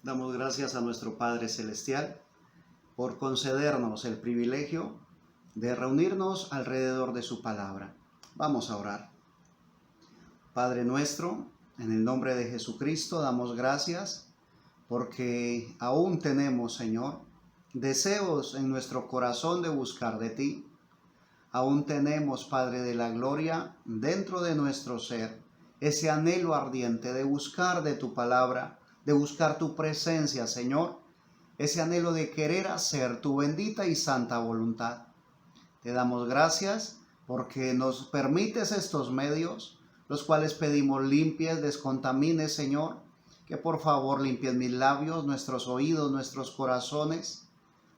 Damos gracias a nuestro Padre Celestial por concedernos el privilegio de reunirnos alrededor de su palabra. Vamos a orar. Padre nuestro, en el nombre de Jesucristo damos gracias porque aún tenemos, Señor, deseos en nuestro corazón de buscar de ti. Aún tenemos, Padre de la gloria, dentro de nuestro ser, ese anhelo ardiente de buscar de tu palabra, de buscar tu presencia, Señor, ese anhelo de querer hacer tu bendita y santa voluntad. Te damos gracias porque nos permites estos medios, los cuales pedimos limpies, descontamines, Señor, que por favor limpies mis labios, nuestros oídos, nuestros corazones.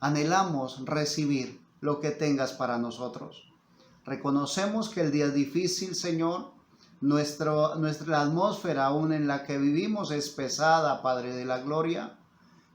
Anhelamos recibir lo que tengas para nosotros. Reconocemos que el día es difícil, Señor. La atmósfera aún en la que vivimos es pesada, Padre de la gloria,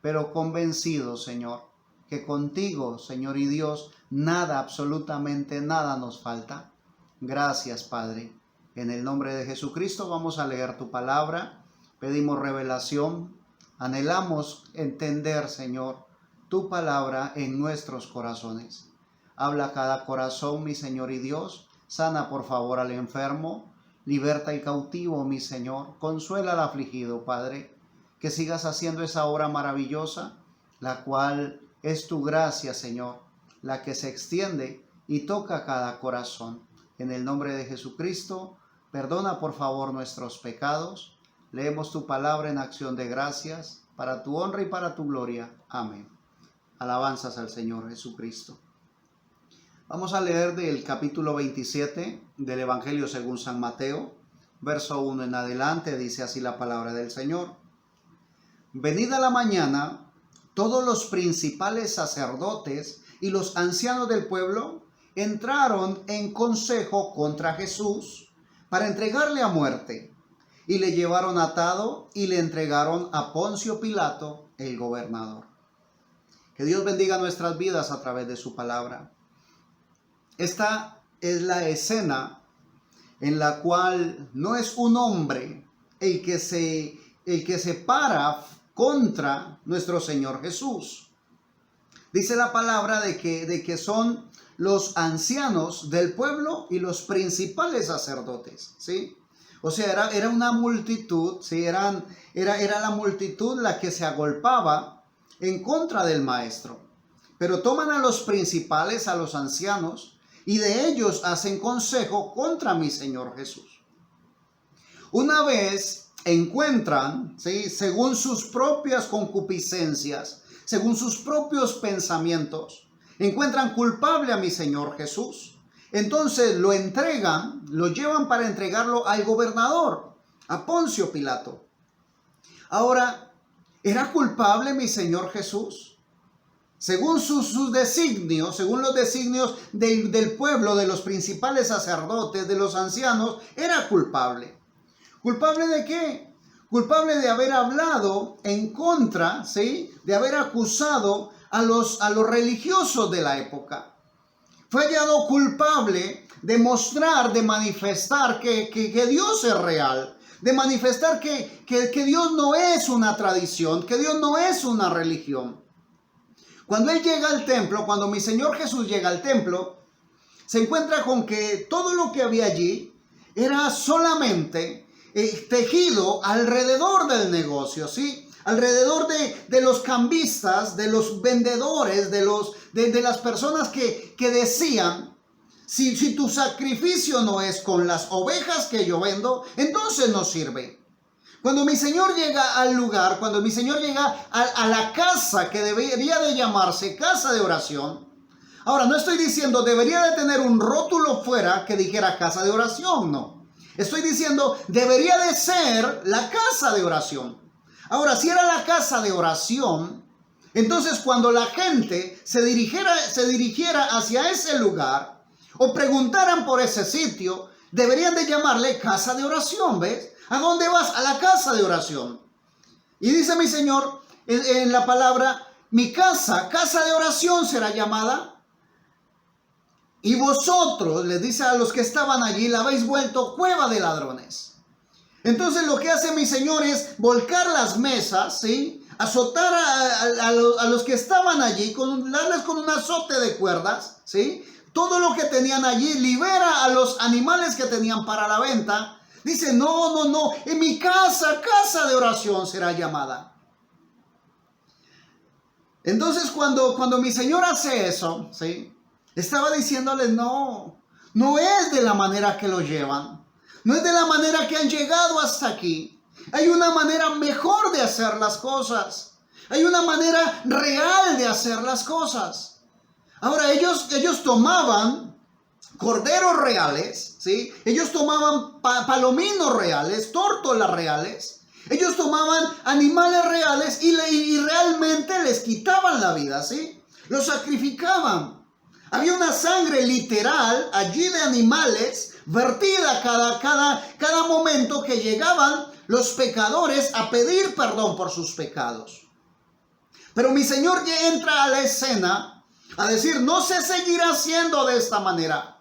pero convencidos, Señor, que contigo, Señor y Dios, nada, absolutamente nada nos falta. Gracias, Padre. En el nombre de Jesucristo vamos a leer tu palabra. Pedimos revelación. Anhelamos entender, Señor, tu palabra en nuestros corazones. Habla a cada corazón, mi Señor y Dios. Sana, por favor, al enfermo. Liberta al cautivo, mi Señor. Consuela al afligido, Padre. Que sigas haciendo esa obra maravillosa, la cual es tu gracia, Señor, la que se extiende y toca cada corazón. En el nombre de Jesucristo, perdona, por favor, nuestros pecados. Leemos tu palabra en acción de gracias, para tu honra y para tu gloria. Amén. Alabanzas al Señor Jesucristo. Vamos a leer del capítulo 27 del Evangelio según San Mateo, verso 1 en adelante. Dice así la palabra del Señor. Venida la mañana, todos los principales sacerdotes y los ancianos del pueblo entraron en consejo contra Jesús para entregarle a muerte, y le llevaron atado y le entregaron a Poncio Pilato, el gobernador. Que Dios bendiga nuestras vidas a través de su palabra. Esta es la escena en la cual no es un hombre el que se para contra nuestro Señor Jesús. Dice la palabra de que son los ancianos del pueblo y los principales sacerdotes, ¿sí? O sea, era una multitud, ¿sí? Era la multitud la que se agolpaba en contra del maestro. Pero toman a los principales, a los ancianos, y de ellos hacen consejo contra mi Señor Jesús. Una vez encuentran, ¿sí?, según sus propias concupiscencias, según sus propios pensamientos, encuentran culpable a mi Señor Jesús. Entonces lo entregan, lo llevan para entregarlo al gobernador, a Poncio Pilato. Ahora, ¿era culpable mi Señor Jesús? Según sus designios, según los designios del pueblo, de los principales sacerdotes, de los ancianos, era culpable. ¿Culpable de qué? Culpable de haber hablado en contra, ¿sí?, de haber acusado a los religiosos de la época. Fue hallado culpable de mostrar, de manifestar que Dios es real, de manifestar que Dios no es una tradición, que Dios no es una religión. Cuando Él llega al templo, cuando mi Señor Jesús llega al templo, se encuentra con que todo lo que había allí era solamente tejido alrededor del negocio, ¿sí? Alrededor de los cambistas, de los vendedores, de las personas que decían, si tu sacrificio no es con las ovejas que yo vendo, entonces no sirve. Cuando mi Señor llega al lugar, cuando mi Señor llega a la casa que debería de llamarse casa de oración, ahora no estoy diciendo debería de tener un rótulo fuera que dijera casa de oración, no. Estoy diciendo debería de ser la casa de oración. Ahora, si era la casa de oración, entonces cuando la gente se dirigiera hacia ese lugar o preguntaran por ese sitio, deberían de llamarle casa de oración, ¿ves? ¿A dónde vas? A la casa de oración. Y dice mi Señor en la palabra, mi casa de oración será llamada. Y vosotros, les dice a los que estaban allí, la habéis vuelto cueva de ladrones. Entonces lo que hace mi Señor es volcar las mesas, ¿sí?, azotar a los que estaban allí, darles con un azote de cuerdas, ¿sí? Todo lo que tenían allí, libera a los animales que tenían para la venta. Dice, no, en mi casa, casa de oración será llamada. Entonces cuando mi Señor hace eso, ¿sí? Estaba diciéndoles, no es de la manera que lo llevan. No es de la manera que han llegado hasta aquí. Hay una manera mejor de hacer las cosas. Hay una manera real de hacer las cosas. Ahora ellos tomaban corderos reales, ¿sí? Ellos tomaban palominos reales, tórtolas reales. Ellos tomaban animales reales y realmente les quitaban la vida, ¿sí? Los sacrificaban. Había una sangre literal allí de animales vertida cada momento que llegaban los pecadores a pedir perdón por sus pecados. Pero mi Señor ya entra a la escena a decir, no se seguirá haciendo de esta manera.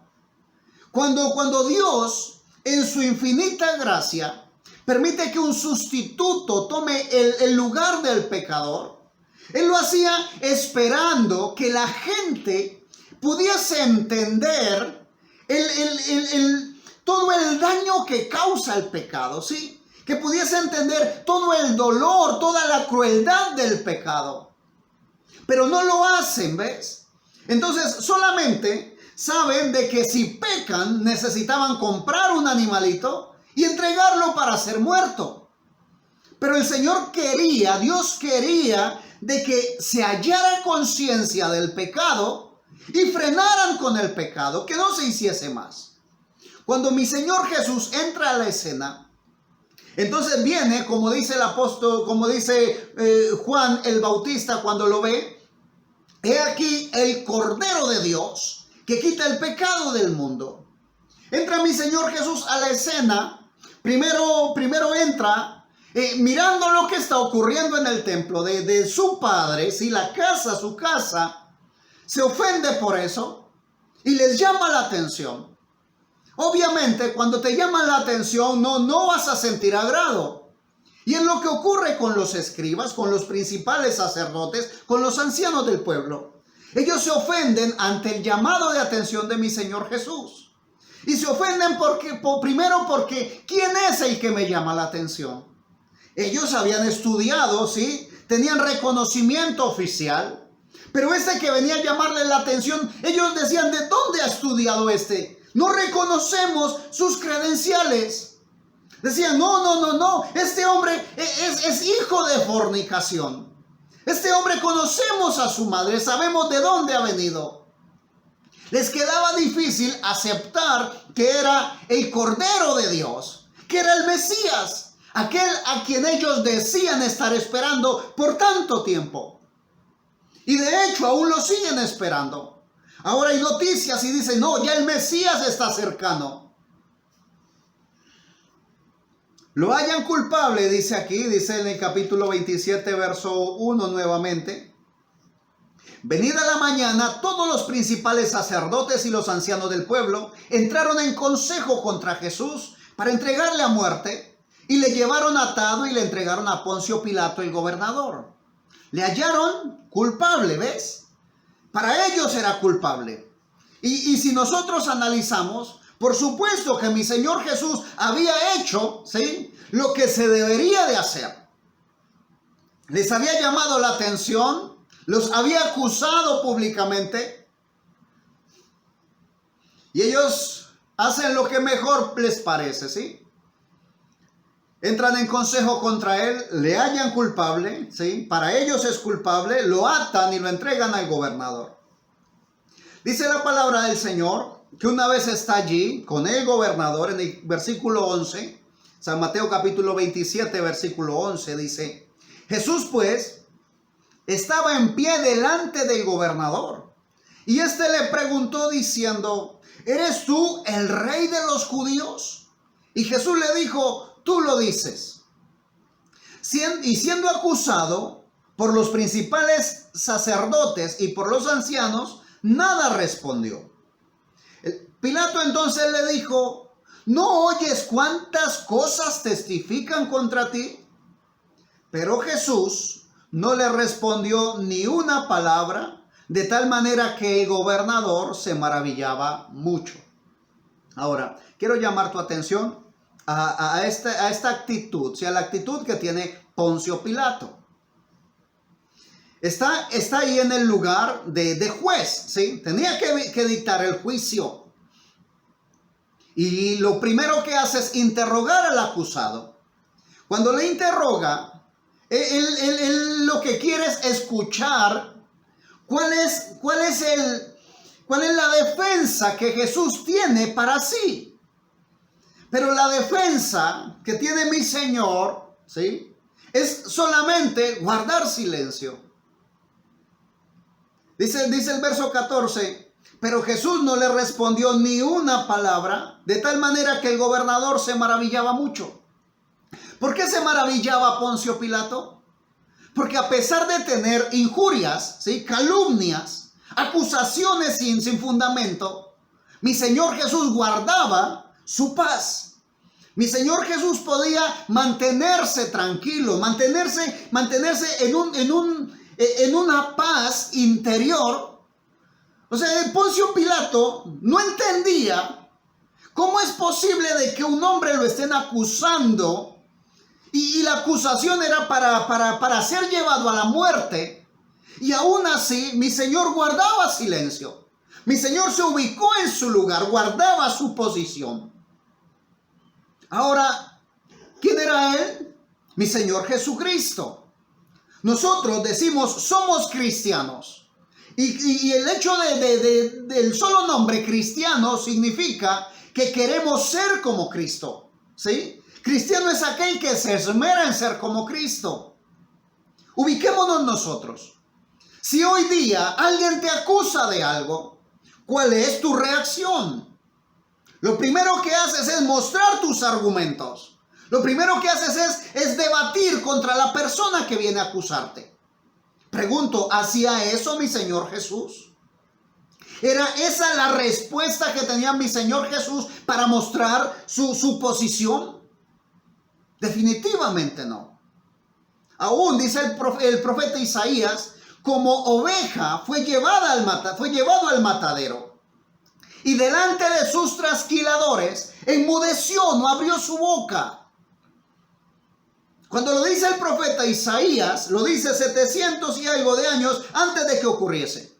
Cuando Dios, en su infinita gracia, permite que un sustituto tome el lugar del pecador, Él lo hacía esperando que la gente pudiese entender todo el daño que causa el pecado, ¿sí? Que pudiese entender todo el dolor, toda la crueldad del pecado. Pero no lo hacen, ¿ves? Entonces solamente saben de que si pecan necesitaban comprar un animalito y entregarlo para ser muerto. Pero el Señor quería, Dios quería de que se hallara conciencia del pecado y frenaran con el pecado, que no se hiciese más. Cuando mi Señor Jesús entra a la escena, entonces viene, como dice el apóstol, como dice Juan el Bautista cuando lo ve, he aquí el Cordero de Dios que quita el pecado del mundo. Entra mi Señor Jesús a la escena, primero entra mirando lo que está ocurriendo en el templo de su Padre, si la casa, su casa, se ofende por eso y les llama la atención. Obviamente, cuando te llaman la atención, no vas a sentir agrado. Y es lo que ocurre con los escribas, con los principales sacerdotes, con los ancianos del pueblo. Ellos se ofenden ante el llamado de atención de mi Señor Jesús. Y se ofenden primero porque ¿quién es el que me llama la atención? Ellos habían estudiado, ¿sí? Tenían reconocimiento oficial. Pero este que venía a llamarle la atención, ellos decían, ¿de dónde ha estudiado este? No reconocemos sus credenciales. Decían, no, este hombre es hijo de fornicación. Este hombre conocemos a su madre, sabemos de dónde ha venido. Les quedaba difícil aceptar que era el Cordero de Dios, que era el Mesías, aquel a quien ellos decían estar esperando por tanto tiempo. Y de hecho aún lo siguen esperando. Ahora hay noticias y dicen, no, ya el Mesías está cercano. Lo hallan culpable, dice aquí, dice en el capítulo 27, verso 1 nuevamente. Venida la mañana, todos los principales sacerdotes y los ancianos del pueblo entraron en consejo contra Jesús para entregarle a muerte y le llevaron atado y le entregaron a Poncio Pilato, el gobernador. Le hallaron culpable, ¿ves? Para ellos era culpable. Y si nosotros analizamos, por supuesto que mi Señor Jesús había hecho, ¿sí?, lo que se debería de hacer. Les había llamado la atención, los había acusado públicamente. Y ellos hacen lo que mejor les parece, ¿sí? Entran en consejo contra él, le hallan culpable, ¿sí? Para ellos es culpable, lo atan y lo entregan al gobernador. Dice la palabra del Señor que una vez está allí con el gobernador en el versículo 11, San Mateo capítulo 27, versículo 11, dice, Jesús pues estaba en pie delante del gobernador y éste le preguntó diciendo, ¿eres tú el rey de los judíos? Y Jesús le dijo, tú lo dices. Y siendo acusado por los principales sacerdotes y por los ancianos, nada respondió. Pilato entonces le dijo, ¿no oyes cuántas cosas testifican contra ti? Pero Jesús no le respondió ni una palabra, de tal manera que el gobernador se maravillaba mucho. Ahora, quiero llamar tu atención a esta actitud, a la actitud que tiene Poncio Pilato. Está ahí en el lugar de juez, ¿sí? Tenía que dictar el juicio. Y lo primero que hace es interrogar al acusado. Cuando le interroga, él lo que quiere es escuchar cuál es la defensa que Jesús tiene para sí. Pero la defensa que tiene mi Señor, ¿sí?, es solamente guardar silencio. Dice el verso 14, pero Jesús no le respondió ni una palabra, de tal manera que el gobernador se maravillaba mucho. ¿Por qué se maravillaba Poncio Pilato? Porque a pesar de tener injurias, ¿sí?, calumnias, acusaciones sin fundamento, mi Señor Jesús guardaba su paz. Mi Señor Jesús podía mantenerse tranquilo, mantenerse en una paz interior. O sea, Poncio Pilato no entendía cómo es posible de que un hombre lo estén acusando y la acusación era para ser llevado a la muerte, y aún así mi Señor guardaba silencio. Mi Señor se ubicó en su lugar, guardaba su posición. Ahora, ¿quién era Él? Mi Señor Jesucristo. Nosotros decimos somos cristianos. Y el hecho del solo nombre cristiano significa que queremos ser como Cristo, ¿sí? Cristiano es aquel que se esmera en ser como Cristo. Ubiquémonos nosotros. Si hoy día alguien te acusa de algo, ¿cuál es tu reacción? Lo primero que haces es mostrar tus argumentos. Lo primero que haces es debatir contra la persona que viene a acusarte. Pregunto, ¿hacía eso mi Señor Jesús? ¿Era esa la respuesta que tenía mi Señor Jesús para mostrar su posición? Definitivamente no. Aún dice el profeta Isaías, como oveja fue llevado al matadero. Y delante de sus trasquiladores enmudeció, no abrió su boca. Cuando lo dice el profeta Isaías, lo dice 700 y algo de años antes de que ocurriese.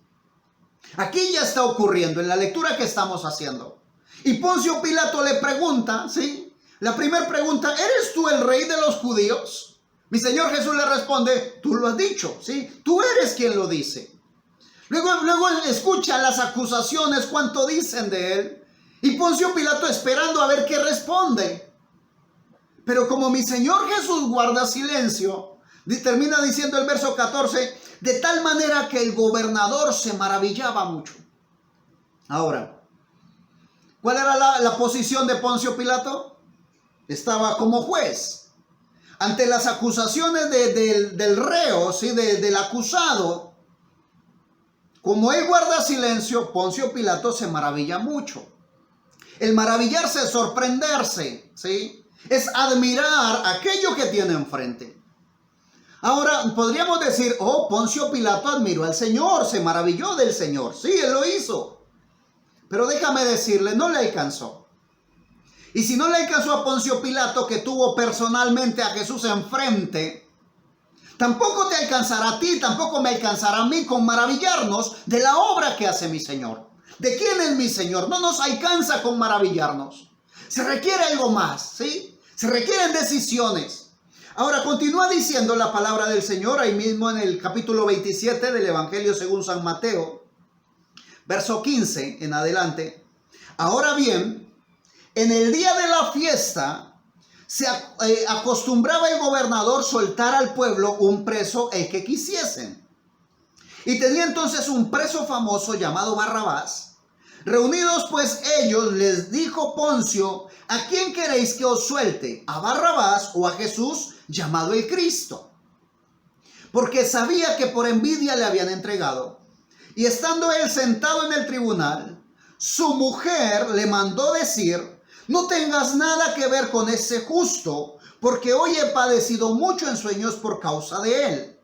Aquí ya está ocurriendo en la lectura que estamos haciendo. Y Poncio Pilato le pregunta, ¿sí? La primera pregunta, ¿eres tú el rey de los judíos? Mi Señor Jesús le responde, tú lo has dicho, ¿sí? Tú eres quien lo dice. Luego escucha las acusaciones, cuánto dicen de él. Y Poncio Pilato esperando a ver qué responde. Pero como mi Señor Jesús guarda silencio, termina diciendo el verso 14, de tal manera que el gobernador se maravillaba mucho. Ahora, ¿cuál era la posición de Poncio Pilato? Estaba como juez. Ante las acusaciones del reo, ¿sí?, del acusado, como él guarda silencio, Poncio Pilato se maravilla mucho. El maravillarse es sorprenderse, ¿sí? Es admirar aquello que tiene enfrente. Ahora, podríamos decir, oh, Poncio Pilato admiró al Señor, se maravilló del Señor. Sí, él lo hizo. Pero déjame decirle, no le alcanzó. Y si no le alcanzó a Poncio Pilato, que tuvo personalmente a Jesús enfrente, tampoco te alcanzará a ti, tampoco me alcanzará a mí con maravillarnos de la obra que hace mi Señor. ¿De quién es mi Señor? No nos alcanza con maravillarnos. Se requiere algo más, ¿sí? Se requieren decisiones. Ahora continúa diciendo la palabra del Señor ahí mismo en el capítulo 27 del Evangelio según San Mateo, verso 15 en adelante. Ahora bien, en el día de la fiesta se acostumbraba el gobernador soltar al pueblo un preso el que quisiesen. Y tenía entonces un preso famoso llamado Barrabás. Reunidos pues ellos, les dijo Poncio, ¿a quién queréis que os suelte? ¿A Barrabás o a Jesús, llamado el Cristo? Porque sabía que por envidia le habían entregado. Y estando él sentado en el tribunal, su mujer le mandó decir, no tengas nada que ver con ese justo, porque hoy he padecido mucho en sueños por causa de él.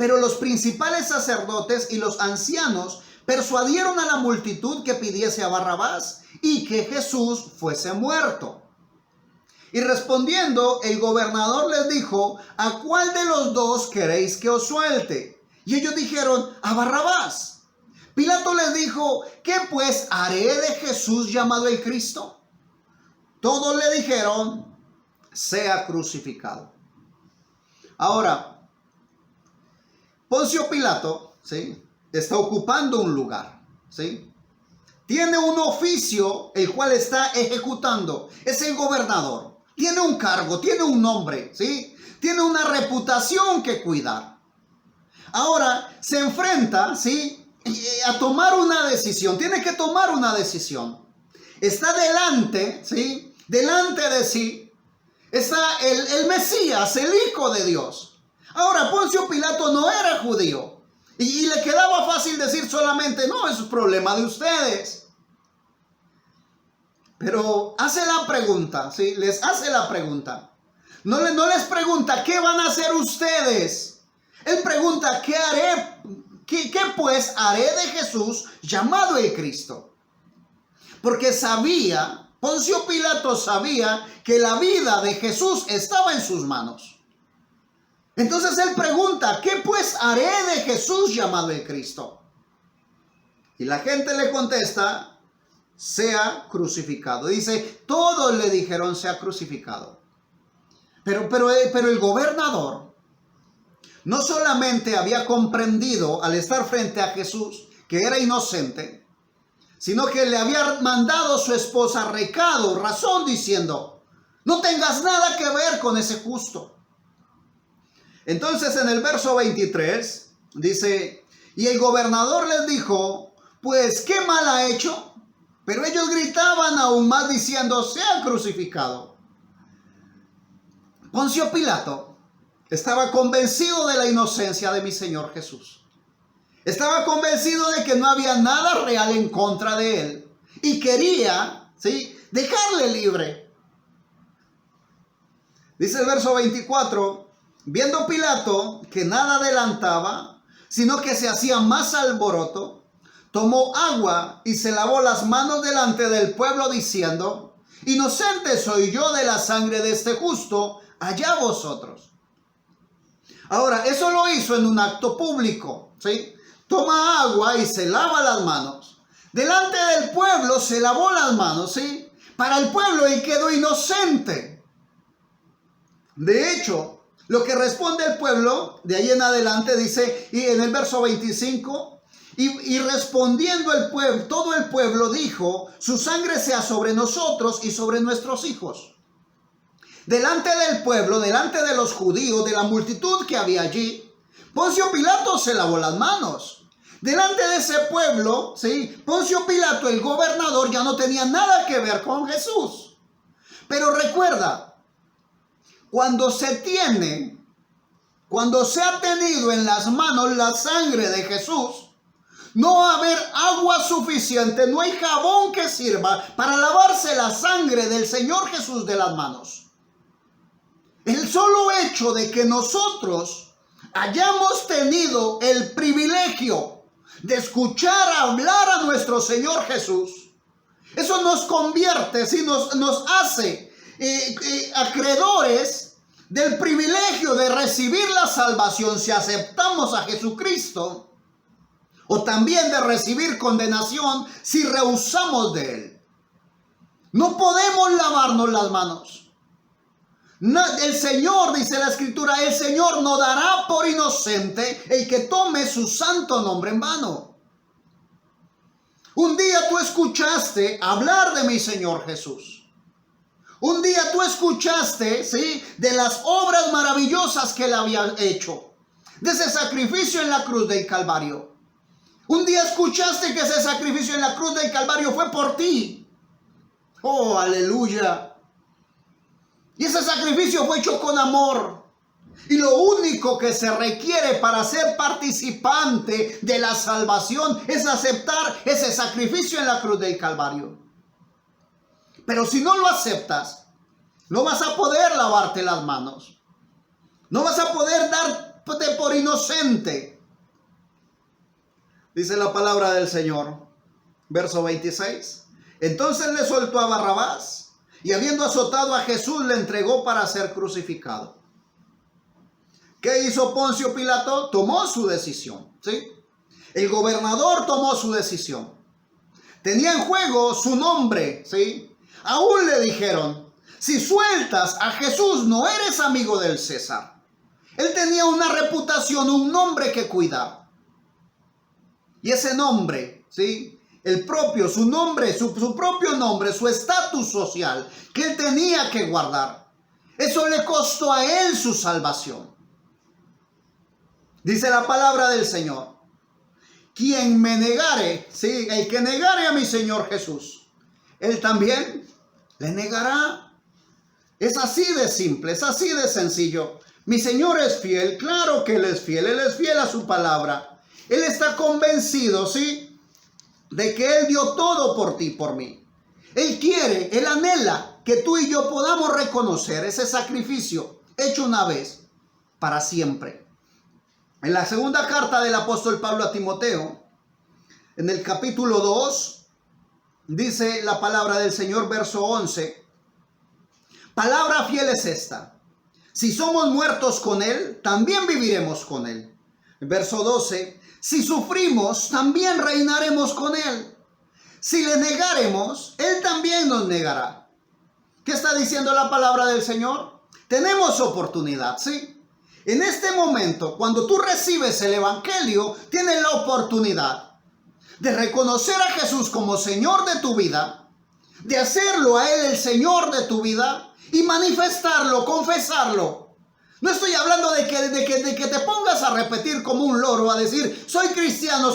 Pero los principales sacerdotes y los ancianos persuadieron a la multitud que pidiese a Barrabás y que Jesús fuese muerto. Y respondiendo, el gobernador les dijo: ¿a cuál de los dos queréis que os suelte? Y ellos dijeron: a Barrabás. Pilato les dijo: ¿qué pues haré de Jesús llamado el Cristo? Todos le dijeron: sea crucificado. Ahora, Poncio Pilato, ¿sí?, está ocupando un lugar, ¿sí? Tiene un oficio el cual está ejecutando. Es el gobernador. Tiene un cargo, tiene un nombre, ¿sí? Tiene una reputación que cuidar. Ahora se enfrenta, ¿sí?, a tomar una decisión. Tiene que tomar una decisión. Está delante, ¿sí?, delante de sí está el Mesías, el Hijo de Dios. Ahora, Poncio Pilato no era judío. Y le quedaba fácil decir solamente: no, es problema de ustedes. Pero hace la pregunta, ¿sí? Les hace la pregunta. No les pregunta: ¿qué van a hacer ustedes? Él pregunta: ¿qué haré? ¿Qué pues haré de Jesús llamado el Cristo? Porque Poncio Pilato sabía que la vida de Jesús estaba en sus manos. Entonces él pregunta: ¿qué pues haré de Jesús llamado el Cristo? Y la gente le contesta: sea crucificado. Dice, todos le dijeron: sea crucificado. Pero el gobernador no solamente había comprendido al estar frente a Jesús que era inocente, sino que le había mandado su esposa recado, razón, diciendo: no tengas nada que ver con ese justo. Entonces en el verso 23 dice: y el gobernador les dijo: pues ¿qué mal ha hecho? Pero ellos gritaban aún más diciendo: sea crucificado. Poncio Pilato estaba convencido de la inocencia de mi Señor Jesús. Estaba convencido de que no había nada real en contra de él. Y quería, ¿sí?, dejarle libre. Dice el verso 24: viendo Pilato que nada adelantaba, sino que se hacía más alboroto, tomó agua y se lavó las manos delante del pueblo, diciendo: inocente soy yo de la sangre de este justo, allá vosotros. Ahora, eso lo hizo en un acto público, ¿sí? Toma agua y se lava las manos. Delante del pueblo se lavó las manos, ¿sí? Para el pueblo él quedó inocente. De hecho, lo que responde el pueblo, de ahí en adelante dice, y en el verso 25, y respondiendo el pueblo, todo el pueblo dijo: su sangre sea sobre nosotros y sobre nuestros hijos. Delante del pueblo, delante de los judíos, de la multitud que había allí, Poncio Pilato se lavó las manos. Delante de ese pueblo, ¿sí?, Poncio Pilato, el gobernador, ya no tenía nada que ver con Jesús. Pero recuerda, cuando se ha tenido en las manos la sangre de Jesús, no va a haber agua suficiente, no hay jabón que sirva para lavarse la sangre del Señor Jesús de las manos. El solo hecho de que nosotros hayamos tenido el privilegio de escuchar hablar a nuestro Señor Jesús, eso nos convierte, ¿sí?, nos hace acreedores del privilegio de recibir la salvación si aceptamos a Jesucristo, o también de recibir condenación si rehusamos de Él. No podemos lavarnos las manos. No, el Señor, dice la Escritura, el Señor no dará por inocente el que tome su santo nombre en vano. Un día tú escuchaste hablar de mi Señor Jesús. Un día tú escuchaste, ¿sí?, de las obras maravillosas que Él había hecho, de ese sacrificio en la cruz del Calvario. Un día escuchaste que ese sacrificio en la cruz del Calvario fue por ti. Oh, aleluya. Y ese sacrificio fue hecho con amor. Y lo único que se requiere para ser participante de la salvación es aceptar ese sacrificio en la cruz del Calvario. Pero si no lo aceptas, no vas a poder lavarte las manos. No vas a poder dar por inocente. Dice la palabra del Señor, verso 26. Entonces le soltó a Barrabás y habiendo azotado a Jesús le entregó para ser crucificado. ¿Qué hizo Poncio Pilato? Tomó su decisión, ¿sí? El gobernador tomó su decisión. Tenía en juego su nombre, ¿sí? Aún le dijeron, si sueltas a Jesús no eres amigo del César. Él tenía una reputación, un nombre que cuidar. Y ese nombre, ¿sí? Su nombre, su propio nombre, su estatus social que él tenía que guardar. Eso le costó a él su salvación. Dice la palabra del Señor, quien me negare, ¿sí? El que negare a mi Señor Jesús, él también le negará. Es así de simple, es así de sencillo. Mi Señor es fiel, claro que Él es fiel a su palabra. Él está convencido, ¿sí? De que Él dio todo por ti, por mí. Él quiere, Él anhela que tú y yo podamos reconocer ese sacrificio hecho una vez para siempre. En la segunda carta del apóstol Pablo a Timoteo, en el capítulo 2, dice la palabra del Señor, verso 11, palabra fiel es esta, si somos muertos con Él, también viviremos con Él. Verso 12, si sufrimos, también reinaremos con Él. Si le negaremos, Él también nos negará. ¿Qué está diciendo la palabra del Señor? Tenemos oportunidad, ¿sí? En este momento, cuando tú recibes el Evangelio, tienes la oportunidad de reconocer a Jesús como Señor de tu vida, de hacerlo a Él el Señor de tu vida y manifestarlo, confesarlo. No estoy hablando de que te pongas a repetir como un loro, a decir, soy cristiano,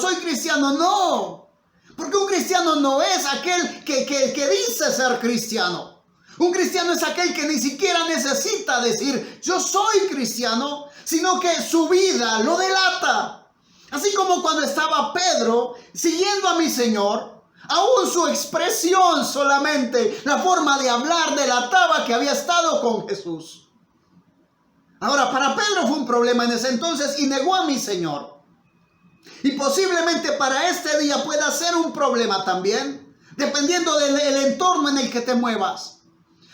no. Porque un cristiano no es aquel que dice ser cristiano. Un cristiano es aquel que ni siquiera necesita decir, yo soy cristiano, sino que su vida lo delata. Así como cuando estaba Pedro siguiendo a mi Señor, aún su expresión solamente, la forma de hablar delataba que había estado con Jesús. Ahora, para Pedro fue un problema en ese entonces y negó a mi Señor. Y posiblemente para este día pueda ser un problema también, dependiendo del entorno en el que te muevas.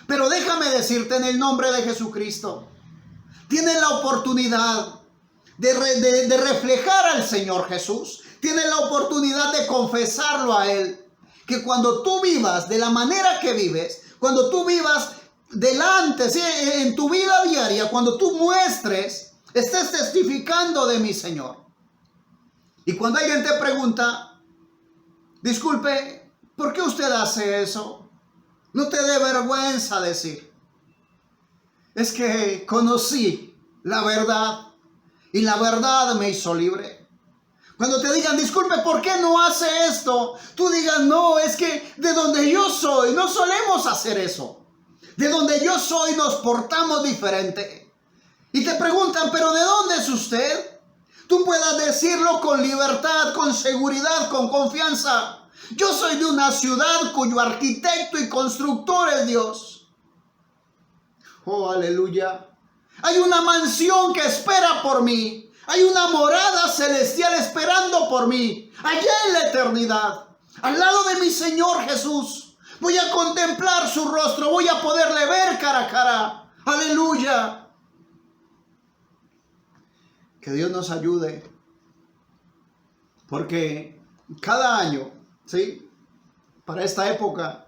Pero déjame decirte en el nombre de Jesucristo, tienes la oportunidad de reflejar al Señor Jesús. Tienes la oportunidad de confesarlo a Él. Que cuando tú vivas de la manera que vives, cuando tú vivas delante, ¿sí? En tu vida diaria, cuando tú muestres, estés testificando de mi Señor. Y cuando alguien te pregunta, disculpe, ¿por qué usted hace eso? No te dé vergüenza decir, es que conocí la verdad y la verdad me hizo libre. Cuando te digan, disculpe, ¿por qué no hace esto? Tú digas, no, es que de donde yo soy no solemos hacer eso. De donde yo soy nos portamos diferente. Y te preguntan, ¿pero de dónde es usted? Tú puedas decirlo con libertad, con seguridad, con confianza. Yo soy de una ciudad cuyo arquitecto y constructor es Dios. Oh, aleluya. Hay una mansión que espera por mí. Hay una morada celestial esperando por mí. Allá en la eternidad, al lado de mi Señor Jesús. Voy a contemplar su rostro. Voy a poderle ver cara a cara. Aleluya. Que Dios nos ayude. Porque cada año, ¿sí? Para esta época,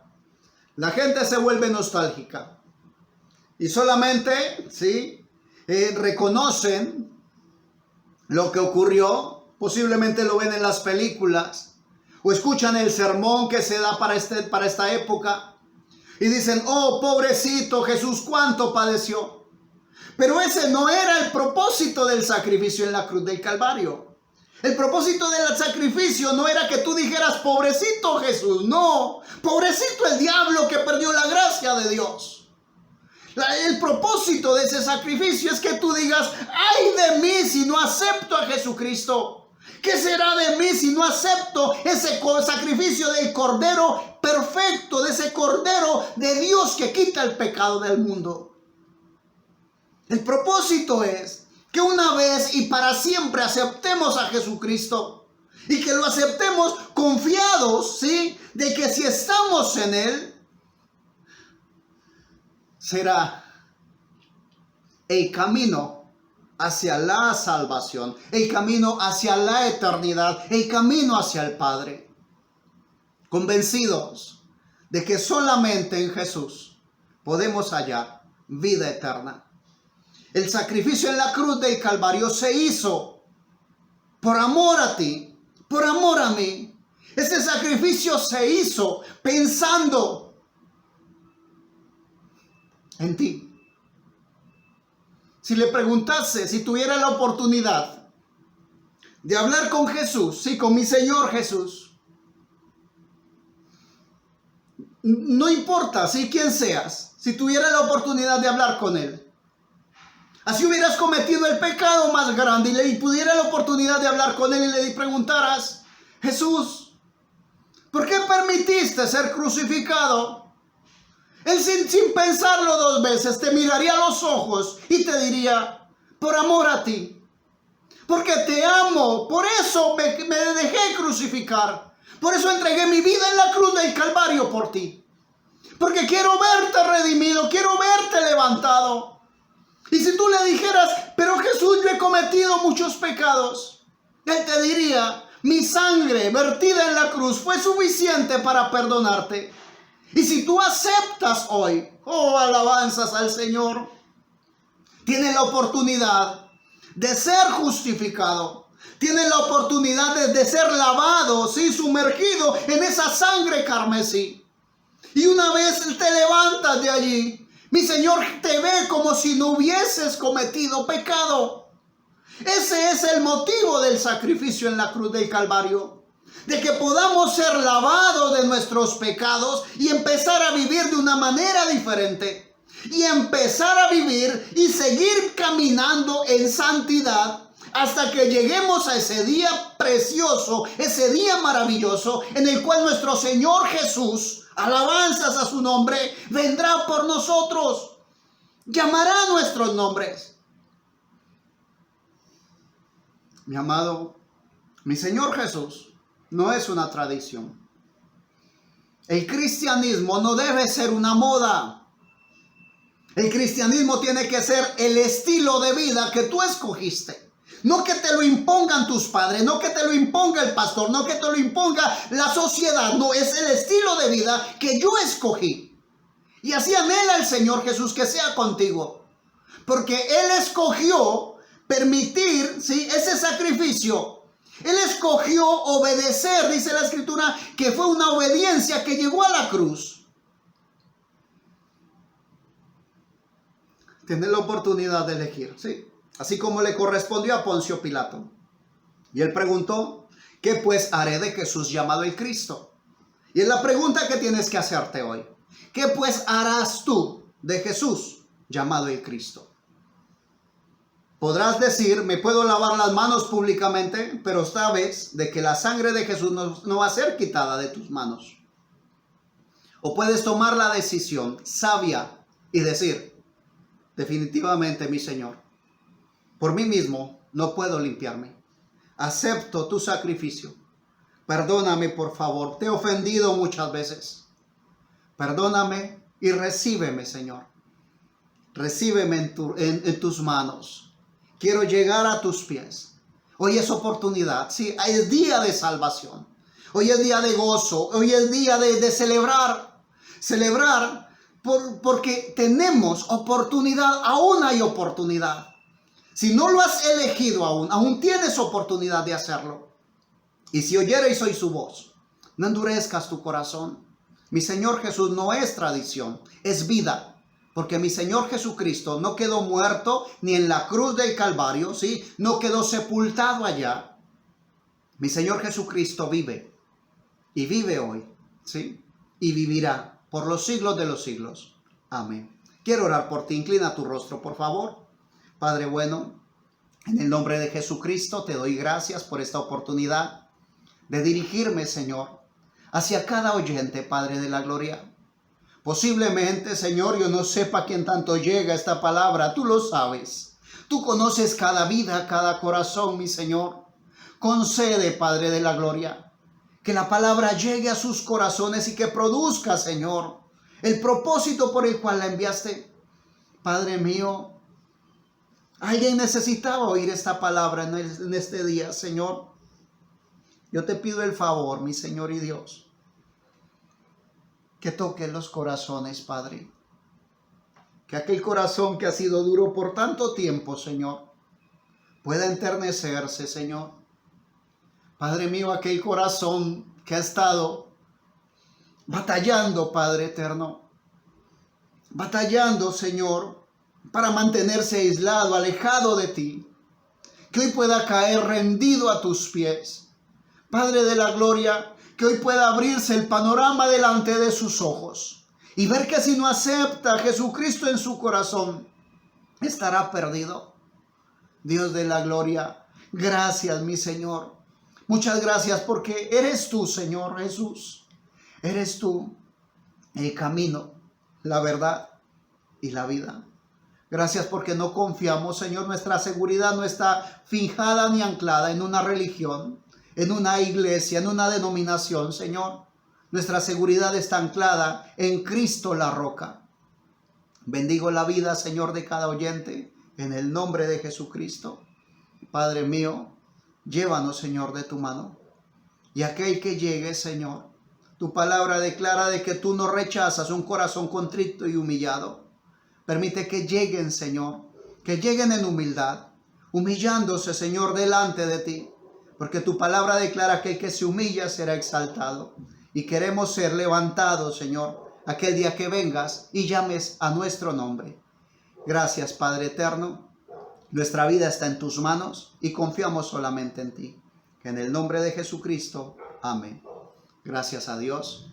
la gente se vuelve nostálgica. Y solamente, ¿sí? Reconocen lo que ocurrió. Posiblemente lo ven en las películas. O escuchan el sermón que se da para esta época. Y dicen, oh, pobrecito Jesús, cuánto padeció. Pero ese no era el propósito del sacrificio en la cruz del Calvario. El propósito del sacrificio no era que tú dijeras, pobrecito Jesús, no, pobrecito el diablo que perdió la gracia de Dios. El propósito de ese sacrificio es que tú digas, ay de mí si no acepto a Jesucristo. ¿Qué será de mí si no acepto ese sacrificio del Cordero perfecto, de ese Cordero de Dios que quita el pecado del mundo? El propósito es que una vez y para siempre aceptemos a Jesucristo y que lo aceptemos confiados, ¿sí?, de que si estamos en Él, será el camino hacia la salvación, el camino hacia la eternidad, el camino hacia el Padre. Convencidos de que solamente en Jesús podemos hallar vida eterna. El sacrificio en la cruz del Calvario se hizo por amor a ti, por amor a mí. Este sacrificio se hizo pensando en ti. Si le preguntase, si tuviera la oportunidad de hablar con Jesús, sí, con mi Señor Jesús, no importa, sí, quién seas, si tuviera la oportunidad de hablar con Él, así hubieras cometido el pecado más grande y le pudiera la oportunidad de hablar con Él y le preguntaras, Jesús, ¿por qué permitiste ser crucificado? Él sin pensarlo dos veces te miraría a los ojos y te diría, por amor a ti, porque te amo, por eso me dejé crucificar, por eso entregué mi vida en la cruz del Calvario por ti, porque quiero verte redimido, quiero verte levantado. Y si tú le dijeras, pero Jesús, yo he cometido muchos pecados, Él te diría, mi sangre vertida en la cruz fue suficiente para perdonarte. Y si tú aceptas hoy, oh, alabanzas al Señor, tienes la oportunidad de ser justificado. Tienes la oportunidad de ser lavado, ¿sí?, sumergido en esa sangre carmesí. Y una vez te levantas de allí, mi Señor te ve como si no hubieses cometido pecado. Ese es el motivo del sacrificio en la cruz del Calvario. De que podamos ser lavados de nuestros pecados y empezar a vivir de una manera diferente. Y empezar a vivir y seguir caminando en santidad hasta que lleguemos a ese día precioso, ese día maravilloso en el cual nuestro Señor Jesús, alabanzas a su nombre, vendrá por nosotros. Llamará nuestros nombres. Mi amado, mi Señor Jesús no es una tradición. El cristianismo no debe ser una moda. El cristianismo tiene que ser el estilo de vida que tú escogiste. No que te lo impongan tus padres, no que te lo imponga el pastor, no que te lo imponga la sociedad. No, es el estilo de vida que yo escogí. Y así anhela el Señor Jesús que sea contigo. Porque Él escogió permitir, ¿sí?, ese sacrificio. Él escogió obedecer, dice la Escritura, que fue una obediencia que llegó a la cruz. Tienes la oportunidad de elegir, ¿sí? Así como le correspondió a Poncio Pilato. Y él preguntó, ¿qué pues haré de Jesús llamado el Cristo? Y es la pregunta que tienes que hacerte hoy. ¿Qué pues harás tú de Jesús llamado el Cristo? Podrás decir, me puedo lavar las manos públicamente, pero sabes de que la sangre de Jesús no va a ser quitada de tus manos. O puedes tomar la decisión sabia y decir, definitivamente, mi Señor, por mí mismo no puedo limpiarme. Acepto tu sacrificio. Perdóname, por favor. Te he ofendido muchas veces. Perdóname y recíbeme, Señor. Recíbeme en tus manos. Quiero llegar a tus pies. Hoy es oportunidad. Sí, es día de salvación. Hoy es día de gozo. Hoy es día de celebrar. Celebrar porque tenemos oportunidad. Aún hay oportunidad. Si no lo has elegido aún tienes oportunidad de hacerlo. Y si oyereis hoy su voz, no endurezcas tu corazón. Mi Señor Jesús no es tradición, es vida. Porque mi Señor Jesucristo no quedó muerto ni en la cruz del Calvario, ¿sí? No quedó sepultado allá. Mi Señor Jesucristo vive. Y vive hoy, ¿sí? Y vivirá por los siglos de los siglos. Amén. Quiero orar por ti. Inclina tu rostro, por favor. Padre bueno, en el nombre de Jesucristo te doy gracias por esta oportunidad de dirigirme, Señor, hacia cada oyente, Padre de la gloria. Posiblemente, Señor, yo no sepa quién tanto llega esta palabra, tú lo sabes. Tú conoces cada vida, cada corazón, mi Señor. Concede, Padre de la gloria, que la palabra llegue a sus corazones y que produzca, Señor, el propósito por el cual la enviaste. Padre mío, alguien necesitaba oír esta palabra en este día, Señor. Yo te pido el favor, mi Señor y Dios, que toque los corazones, Padre. Que aquel corazón que ha sido duro por tanto tiempo, Señor, pueda enternecerse, Señor. Padre mío, aquel corazón que ha estado batallando, Padre eterno, batallando, Señor, para mantenerse aislado, alejado de ti, que hoy pueda caer rendido a tus pies. Padre de la gloria, que hoy pueda abrirse el panorama delante de sus ojos y ver que si no acepta a Jesucristo en su corazón, estará perdido. Dios de la gloria, gracias, mi Señor. Muchas gracias porque eres tú, Señor Jesús. Eres tú el camino, la verdad y la vida. Gracias porque no confiamos, Señor. Nuestra seguridad no está fijada ni anclada en una religión, en una iglesia, en una denominación, Señor. Nuestra seguridad está anclada en Cristo la roca. Bendigo la vida, Señor, de cada oyente en el nombre de Jesucristo. Padre mío, llévanos, Señor, de tu mano. Y aquel que llegue, Señor, tu palabra declara de que tú no rechazas un corazón contrito y humillado. Permite que lleguen, Señor, que lleguen en humildad, humillándose, Señor, delante de ti. Porque tu palabra declara que el que se humilla será exaltado. Y queremos ser levantados, Señor, aquel día que vengas y llames a nuestro nombre. Gracias, Padre eterno. Nuestra vida está en tus manos y confiamos solamente en ti. En el nombre de Jesucristo. Amén. Gracias a Dios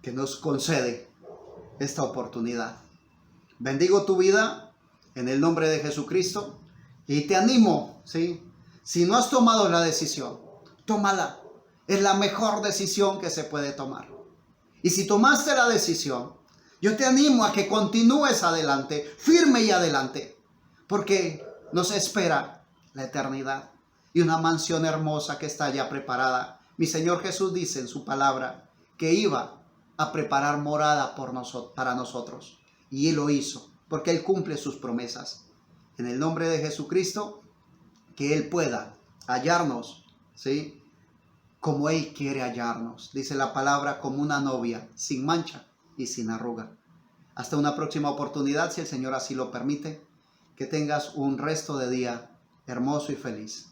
que nos concede esta oportunidad. Bendigo tu vida en el nombre de Jesucristo y te animo, ¿sí? Si no has tomado la decisión, tómala. Es la mejor decisión que se puede tomar. Y si tomaste la decisión, yo te animo a que continúes adelante, firme y adelante, porque nos espera la eternidad y una mansión hermosa que está ya preparada. Mi Señor Jesús dice en su palabra que iba a preparar morada para nosotros. Y Él lo hizo, porque Él cumple sus promesas. En el nombre de Jesucristo, que Él pueda hallarnos, ¿sí?, como Él quiere hallarnos. Dice la palabra, como una novia, sin mancha y sin arruga. Hasta una próxima oportunidad, si el Señor así lo permite. Que tengas un resto de día hermoso y feliz.